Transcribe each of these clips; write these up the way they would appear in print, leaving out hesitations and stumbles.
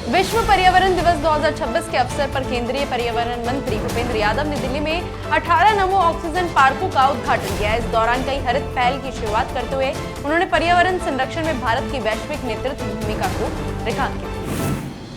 विश्व पर्यावरण दिवस 2026 के अवसर पर केंद्रीय पर्यावरण मंत्री भूपेंद्र यादव ने दिल्ली में 18 नमो ऑक्सीजन पार्कों का उद्घाटन किया। इस दौरान कई हरित पहल की शुरुआत करते हुए उन्होंने पर्यावरण संरक्षण में भारत की वैश्विक नेतृत्व भूमिका को रेखांकित किया।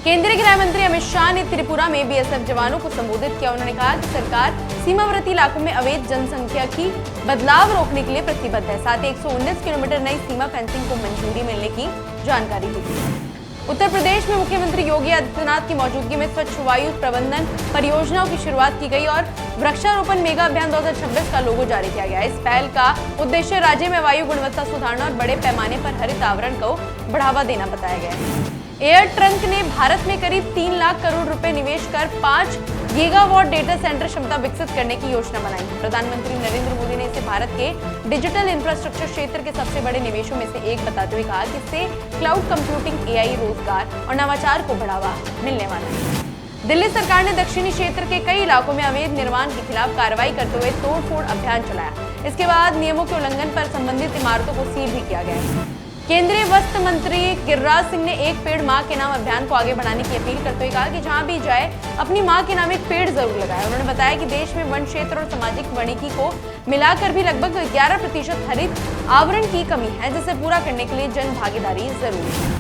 केंद्रीय गृह मंत्री अमित शाह ने त्रिपुरा में बीएसएफ जवानों को संबोधित किया। उन्होंने कहा कि सरकार सीमावर्ती इलाकों में अवैध जनसंख्या की बदलाव रोकने के लिए प्रतिबद्ध है। साथ ही 119 किलोमीटर नई सीमा फेंसिंग को मंजूरी मिलने की जानकारी दी। उत्तर प्रदेश में मुख्यमंत्री योगी आदित्यनाथ की मौजूदगी में स्वच्छ वायु प्रबंधन परियोजनाओं की शुरुआत की गई और वृक्षारोपण मेगा अभियान 2026 का लोगो जारी किया गया। इस पहल का उद्देश्य राज्य में वायु गुणवत्ता सुधारना और बड़े पैमाने पर हरित आवरण को बढ़ावा देना बताया गया है। एयर ट्रंक ने भारत में करीब 3 लाख करोड़ रुपए निवेश कर 5 गीगावाट डेटा सेंटर क्षमता विकसित करने की योजना बनाई। प्रधानमंत्री नरेंद्र मोदी ने इसे भारत के डिजिटल इंफ्रास्ट्रक्चर क्षेत्र के सबसे बड़े निवेशों में से एक बताते हुए कहा कि इससे क्लाउड कंप्यूटिंग, एआई, रोजगार और नवाचार को बढ़ावा मिलने वाला है। दिल्ली सरकार ने दक्षिणी क्षेत्र के कई इलाकों में अवैध निर्माण के खिलाफ कार्रवाई करते हुए तोड़फोड़ अभियान चलाया। इसके बाद नियमों के उल्लंघन पर संबंधित इमारतों को सील भी किया गया। केंद्रीय वस्त्र मंत्री गिरिराज सिंह ने एक पेड़ मां के नाम अभियान को आगे बढ़ाने की अपील करते हुए कहा कि जहां भी जाए अपनी मां के नाम एक पेड़ जरूर लगाए। उन्होंने बताया कि देश में वन क्षेत्र और सामाजिक वानिकी को मिलाकर भी लगभग 11% हरित आवरण की कमी है, जिसे पूरा करने के लिए जन भागीदारी जरूरी है।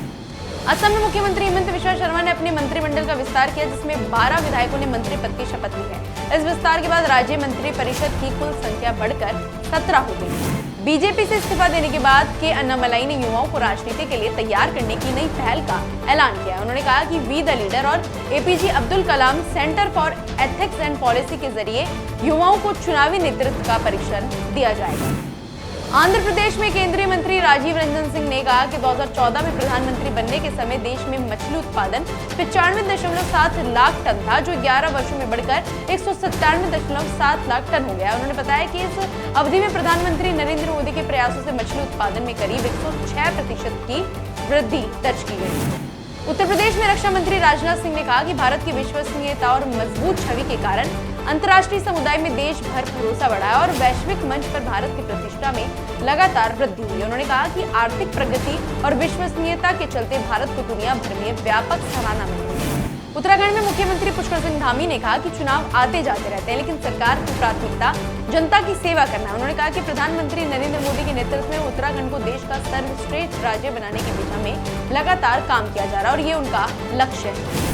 असम में मुख्यमंत्री हिमंत बिस्वा शर्मा ने अपने मंत्रिमंडल का विस्तार किया, जिसमें 12 विधायकों ने मंत्री पद की शपथ ली है। इस विस्तार के बाद राज्य मंत्री परिषद की कुल संख्या बढ़कर 17 हो गई। बीजेपी से इस्तीफा देने के बाद के अन्नामलाई ने युवाओं को राजनीति के लिए तैयार करने की नई पहल का ऐलान किया। उन्होंने कहा कि वी द लीडर और APJ Abdul Kalam centre for ethics and policy के जरिए युवाओं को चुनावी नेतृत्व का परीक्षण दिया जाएगा। आंध्र प्रदेश में केंद्रीय मंत्री राजीव रंजन सिंह ने कहा कि 2014 में प्रधानमंत्री बनने के समय देश में मछली उत्पादन 95.7 लाख टन था, जो 11 वर्षों में बढ़कर 197.7 लाख टन हो गया। उन्होंने बताया कि इस अवधि में प्रधानमंत्री नरेंद्र मोदी के प्रयासों से मछली उत्पादन में करीब 106% की वृद्धि दर्ज की गई। उत्तर प्रदेश में रक्षा मंत्री राजनाथ सिंह ने कहा कि भारत की विश्वसनीयता और मजबूत छवि के कारण अंतर्राष्ट्रीय समुदाय में देश भर भरोसा बढ़ा है और वैश्विक मंच पर भारत की प्रतिष्ठा में लगातार वृद्धि हुई। उन्होंने कहा कि आर्थिक प्रगति और विश्वसनीयता के चलते भारत को दुनिया भर में व्यापक सराहना मिल रही है। उत्तराखंड में मुख्यमंत्री पुष्कर सिंह धामी ने कहा कि चुनाव आते जाते रहते हैं, लेकिन सरकार की प्राथमिकता जनता की सेवा करना है। उन्होंने कहा कि प्रधानमंत्री नरेंद्र मोदी के नेतृत्व में उत्तराखंड को देश का सर्वश्रेष्ठ राज्य बनाने की दिशा में लगातार काम किया जा रहा है और ये उनका लक्ष्य है।